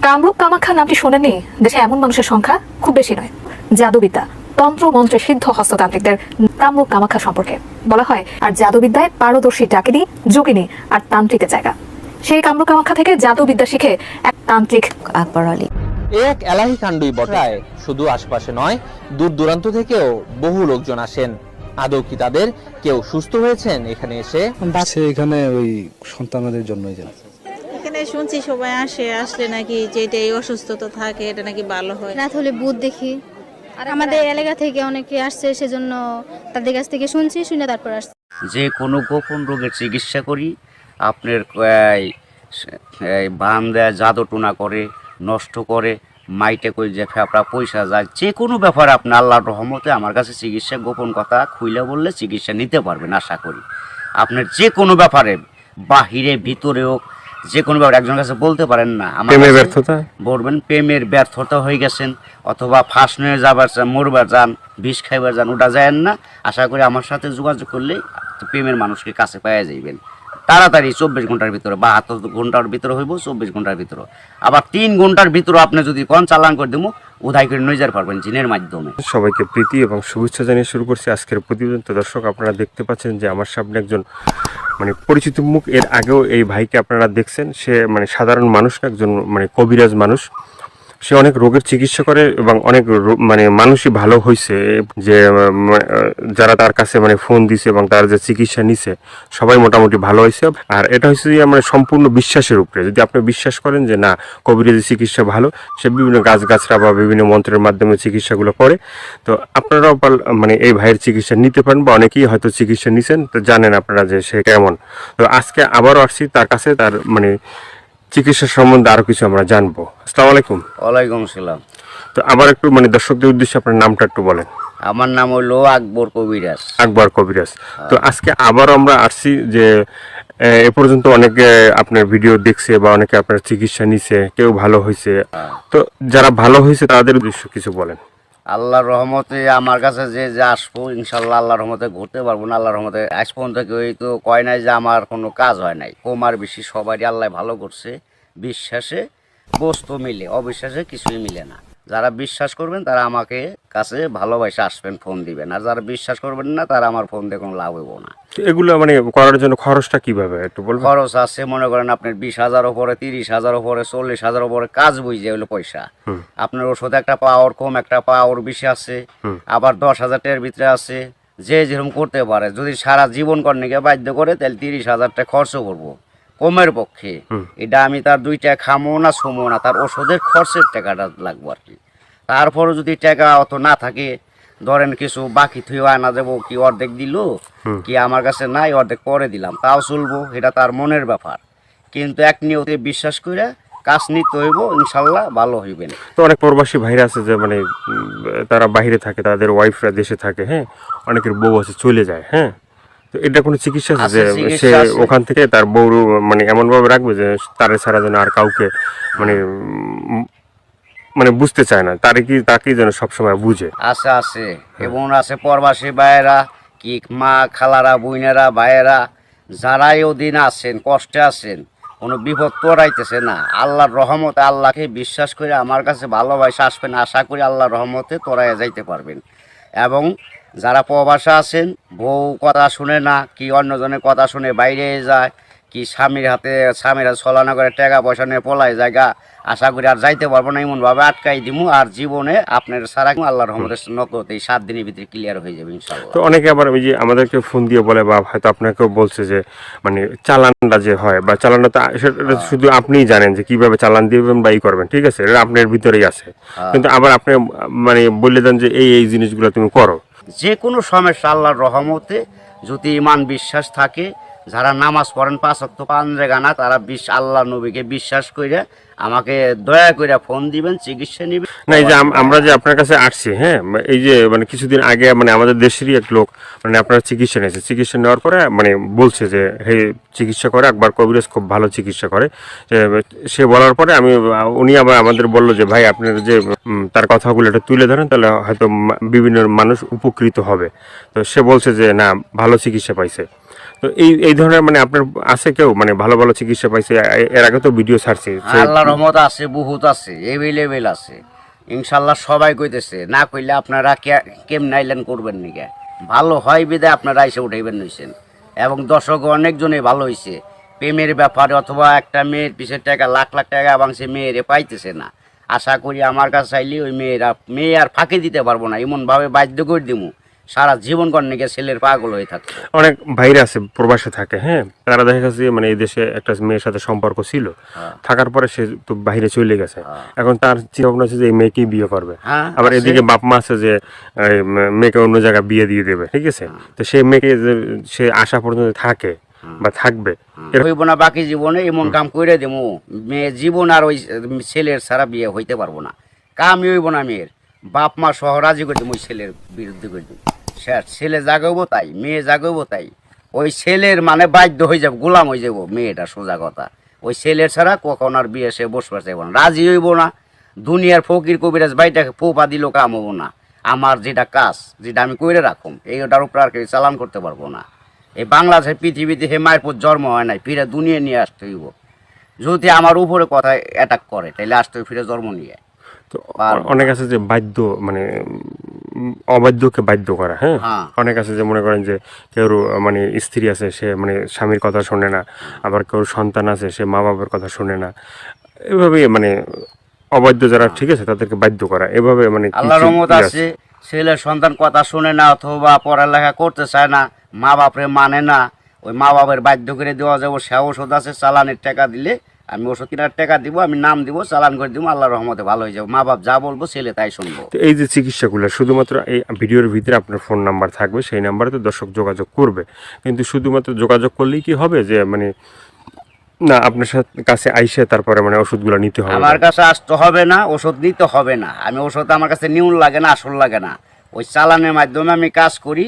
কামরূপ কামাখ্যা নামটি শোনেননি? দেশে এমন মানুষের সংখ্যা খুব বেশি নয়। জাদুবিদ্যা, তন্ত্র মন্ত্রে সিদ্ধ হস্ততান্ত্রিকদের কামরূপ কামাখ্যা সম্পর্কে বলা হয়। আর জাদুবিদ্যায় পারদর্শী ডাকিনী, যোগিনী আর তান্ত্রিকের জায়গা। সেই কামরূপ কামাখ্যা থেকে জাদুবিদ্যা শিখে এক তান্ত্রিক আকবর আলী। এক এলাহি কাণ্ডই বটে। শুধু আশপাশে নয়, দূর দূরান্ত থেকেও বহু লোকজন আসেন। আদৌ কি তাদের কেউ সুস্থ হয়েছেন এখানে এসে? এখানে ওই সন্তানদের জন্যই যায়। এখানে শুনছি সবাই আসলে নাকি যেটা এই অসুস্থতা থাকে এটা নাকি ভালো হয়। রাত হলে ভূত দেখি। আর আমাদের এলাকা থেকে অনেকে আসছে, সেজন্য তাদের কাছ থেকে শুনে তারপর আসছে। যে কোনো গোপন রোগের চিকিৎসা করি। আপনার বান দেয়, জাদু টোনা করে, নষ্ট করে, মাইটে করে যে ফেপড়া পয়সা যায়, যে কোনো ব্যাপারে আপনি আল্লাহর রহমতে আমার কাছে চিকিৎসা, গোপন কথা খুইলে বললে চিকিৎসা নিতে পারবেন। আশা করি আপনার যে কোনো ব্যাপারে, বাহিরে ভিতরে হোক, যে কোনো ব্যাপারে একজনের কাছে বলতে পারেন না আমার ব্যর্থতা বলবেন, প্রেমের ব্যর্থতা হয়ে গেছেন, অথবা ফাঁস নিয়ে যাবার চান, মরবার যান, বিষ খাইবার যান, ওটা যায় না। আশা করি আমার সাথে যোগাযোগ করলে প্রেমের মানুষকে কাছে পাওয়া যাইবেন তাড়াতাড়ি। 24 ঘন্টার ভিতরে, 72 ঘন্টার ভিতরে হইব, 24 ঘন্টার ভিতরে। আবার 3 ঘন্টার ভিতরে আপনি যদি কোন চালান করে দেবো, উদাই করে নিয়ে যেতে পারবেন জিনের মাধ্যমে। সবাইকে প্রীতি এবং শুভেচ্ছা জানিয়ে শুরু করছি আজকের প্রতিবেদন। তো দর্শক, আপনারা দেখতে পাচ্ছেন যে আমার সামনে একজন পরিচিত মুখ। এর আগেও এই ভাইকে আপনারা দেখছেন। সে সাধারণ মানুষ না, একজন কবিরাজ মানুষ। সে অনেক রোগের চিকিৎসা করে এবং অনেক মানুষই ভালো হয়েছে। যে যারা তার কাছে ফোন দিছে এবং তার যে চিকিৎসা নিছে, সবাই মোটামুটি ভালো হয়েছে। আর এটা হচ্ছে যে সম্পূর্ণ বিশ্বাসের উপরে। যদি আপনি বিশ্বাস করেন যে না, কবিরাজি চিকিৎসা ভালো, সে বিভিন্ন গাছগাছরা বা বিভিন্ন মন্ত্রের মাধ্যমে চিকিৎসাগুলো করে, তো আপনারাও এই ভাইয়ের চিকিৎসা নিতে পারেন, বা অনেকেই হয়তো চিকিৎসা নিছেন, তো জানেন আপনারা যে সে কেমন। তো আজকে আবারও আসছি তার কাছে, তার চিকিৎসা সম্বন্ধে আরো কিছু আমরা জানবো। আসসালামু আলাইকুম। ওয়ালাইকুম আসসালাম। তো আবার একটু দর্শকদের উদ্দেশ্যে আপনার নামটা একটু বলেন। আমার নাম হলো আকবর কবিরাজ। আকবর কবিরাজ। তো আজকে আবার আমরা আসছি যে এ পর্যন্ত অনেকে আপনার ভিডিও দেখছে বা অনেকে আপনার চিকিৎসা নিছে, কেউ ভালো হয়েছে। তো যারা ভালো হয়েছে তাদের উদ্দেশ্য কিছু বলেন। আল্লাহর রহমতে আমার কাছে যে আসবো, ইনশাল্লাহ আল্লাহর রহমতে ঘুরতে পারবো না। আল্লাহর রহমতে আজ পর্যন্ত কেউ তো কয় নাই যে আমার কোনো কাজ হয় নাই। কমার বেশি সবারই আল্লাহ ভালো করছে। বিশ্বাসে বস্তু মিলে, অবিশ্বাসে কিছুই মিলে না। যারা বিশ্বাস করবেন তারা আমাকে কাছে ভালোবাসে আসবেন, ফোন দিবেন। আর যারা বিশ্বাস করবেন না, তারা আমার ফোন দিয়ে কোনো লাভ হইব না। এগুলো করার জন্য খরচটা কিভাবে একটু বলবেন? খরচ আছে, মনে করেন আপনার 20,000 উপরে, 30,000 উপরে, 40,000 উপরে কাজ বুঝে হলো পয়সা। আপনার ওষুধ একটা পাওয়ার কম, একটা পাওয়ার বেশি আছে, আবার 10,000 টাকার ভিতরে আছে। যে যেরকম করতে পারে। যদি সারা জীবন কর্ণিকে বাধ্য করে, তাহলে 30,000 টাকা খরচ করবো কমের পক্ষে। এটা আমি তার 2 টাকা খামো না, ছুমো না, তার ওষুধের খরচের টাকাটা লাগবো আর কি। তারপরে যদি টাকা অত না থাকে, ধরেন কিছু বাকি থুই আনা দেবো, কি অর্ধেক দিল, কি আমার কাছে নাই, অর্ধেক পরে দিলাম, তাও চলবো। এটা তার মনের ব্যাপার। কিন্তু এক নিয়তে বিশ্বাস করে কাজ নিতে হইব, ইনশাল্লাহ ভালো হইবেন। তো অনেক প্রবাসী ভাইরা আছে যে তারা বাইরে থাকে, তাদের ওয়াইফরা দেশে থাকে, হ্যাঁ, অনেকের বউ আছে চলে যায়, হ্যাঁ। তো এটা কোনো চিকিৎসা আছে যে সে ওখান থেকে তার বউ এমন ভাবে রাখবে যে তার ছাড়া যেন আর কাউকে বুঝতে চায় না, তাকে যেন সবসময় বুঝে। আছে আছে এবং আছে প্রবাসী ভাইয়েরা, কি মা খালারা, বোনেরা, ভাইয়েরা, যারাই ওদিন আছেন, কষ্টে আছেন, কোনো বিপদ তোরাইতেছে না, আল্লাহর রহমতে আল্লাহকে বিশ্বাস করে আমার কাছে ভালোবাসা আসবেন। আশা করি আল্লাহর রহমতে তোরাই যাইতে পারবেন। এবং যারা প্রবাসে আছেন, বউ কথা শুনে না, কি অন্যজনের কথা শুনে বাইরে যায়, কি স্বামীর হাতে ছলনা করে টাকা পয়সা নিয়ে পলাই জায়গা, আশা করি আর যাইতে পারবো না, এমনভাবে আটকাই দিমু। আর জীবনে আপনার সারা আল্লাহর রহমতের নগদ এই 7 দিনের ভিতরে ক্লিয়ার হয়ে যাবে ইনশাআল্লাহ। তো অনেকে আবার ওই যে আমাদেরকে ফোন দিয়ে বলে, বা হয়তো আপনাকেও বলছে যে চালানটা যে হয়, বা চালানটা সেটা শুধু আপনিই জানেন যে কিভাবে চালান দিবেন বা ই করবেন, ঠিক আছে, এটা আপনার ভিতরেই আছে। কিন্তু আবার আপনি বলে দেন যে এই জিনিসগুলো তুমি করো। যে কোনো সমস্যা আল্লাহর রহমতে যদি ইমান বিশ্বাস থাকে, যারা নামাজ পড়েন 5 ওয়াক্ত 5 গানা, তারা আল্লাহ নবীকে বিশ্বাস করে আমাকে দয়া করে ফোন দিবেন, চিকিৎসা নেবেন। না, এই যে আমরা যে আপনার কাছে আসছি, হ্যাঁ, এই যে কিছুদিন আগে আমাদের দেশেরই এক লোক আপনার চিকিৎসা নিয়েছে। চিকিৎসা নেওয়ার পরে বলছে যে হে, চিকিৎসা করে আকবর কবিরাজ খুব ভালো চিকিৎসা করে। সে বলার পরে উনি আবার আমাদের বললো যে ভাই, আপনার যে তার কথাগুলো এটা তুলে ধরেন, তাহলে হয়তো বিভিন্ন মানুষ উপকৃত হবে। তো সে বলছে যে না, ভালো চিকিৎসা পাইছে। তো এই ধরনের মানে আপনার আছে কেউ মানে ভালো ভালো চিকিৎসা পাইছে? এর আগে তো ভিডিও ছাড়ছে আল্লাহর রহমত আছে, বহুত আছে, এভেলেবেল আছে ইনশাল্লাহ। সবাই কইতেছে, না কইলে আপনারা কেমন আইলেন করবেন নিকে, ভালো হয় বিদে আপনারা এসে উঠাইবেন নিছেন। এবং দর্শক অনেকজনই ভালো হয়েছে প্রেমের ব্যাপারে, অথবা একটা মেয়ের পিছের টাকা লাখ লাখ টাকা এবং সে মেয়েরে পাইতেছে না। আশা করি আমার কাছে চাইলে ওই মেয়ে আর ফাঁকি দিতে পারবো না, এমনভাবে বাধ্য করে দিমু সারা জীবন কর্ণিকে ছেলের পাগল হয়ে থাকতো। অনেক ভাইরা আছে প্রবাসে থাকে, হ্যাঁ, তারা দেখা গেছে যে মানে এই দেশে একটা মেয়ের সাথে সম্পর্ক ছিল, থাকার পরে সে তো বাইরে চলে গেছে। এখন তার চিন্তা ভাবনা আছে যে এই মেয়েকেই বিয়ে করবে। আবার এদিকে বাপ মা আছে যে মেয়েকে অন্য জায়গায় বিয়ে দিয়ে দেবে, ঠিক আছে। তো সেই মেয়েকে সে আসা পর্যন্ত থাকে বা থাকবে, হইব না বাকি জীবনে এমন কাম করে দেবো মেয়ে জীবন আর ওই ছেলের ছাড়া বিয়ে হইতে পারবো না। কামই হইব না মেয়ের, বাপ মা সহ রাজি করে দেবো ওই ছেলের বিরুদ্ধে করে দেবো। ছেলে জাগাবো তাই, মেয়ে জাগাবো তাই, ওই ছেলের মানে বাধ্য হয়ে যাবো, গোলাম হয়ে যাবো মেয়েটা, সোজা কথা। ওই ছেলের ছাড়া কখন আর বিয়ে সে বসবার চাইব না, রাজি হইব না। দুনিয়ার ফকির কবিরাজ বাইটাকে পোপা দিল কাম হবো না। আমার যেটা কাজ, যেটা আমি কইরে রাখুম, এইটার উপর আর কেউ চালান করতে পারবো না। এই বাংলাদেশের পৃথিবীতে হে মায়ের পর জন্ম হয় নাই, ফিরে দুনিয়া নিয়ে আসতে হইব। যদি আমার উপরে কথা অ্যাটাক করে তাহলে আসতে ফিরে জন্ম নিয়ে। তো অনেক আছে যে বাধ্য মানে অবাধ্যকে বাধ্য করা, হ্যাঁ। অনেক আছে যে মনে করেন যে কেউ মানে স্ত্রী আছে, সে মানে স্বামীর কথা শোনে না, আবার কেউ সন্তান আছে সে মা বাবার কথা শোনে না, এভাবে মানে অবাধ্য যারা, ঠিক আছে, তাদেরকে বাধ্য করা এভাবে মানে আল্লাহর রহমত আছে। ছেলের সন্তান কথা শুনে না, অথবা পড়ালেখা করতে চায় না, মা বাপরে মানে না, ওই মা বাবার বাধ্য করে দেওয়া যাবো। সে ওষুধ আছে, চালানের টাকা দিলে আমি ওষুধ কেনার টাকা দিব, আমি নাম দিব, চালান করে দিব, আল্লাহর রহমতে ভালো হয়ে যাবো। মা বাপ যা বলবো ছেলে তাই শুনবো। তো এই যে চিকিৎসাগুলো শুধুমাত্র এই ভিডিওর ভিতরে আপনার ফোন নাম্বার থাকবে, সেই নাম্বারে তো দর্শক যোগাযোগ করবে। কিন্তু শুধুমাত্র যোগাযোগ করলেই কি হবে যে মানে না আপনার কাছে আইসে তারপরে মানে ওষুধগুলো নিতে হবে? আমার কাছে আসতে হবে না, ওষুধ নিতে হবে না। আমি ওষুধ আমার কাছে নিউন লাগে না, আসল লাগে না। ওই চালানের মাধ্যমে আমি কাজ করি।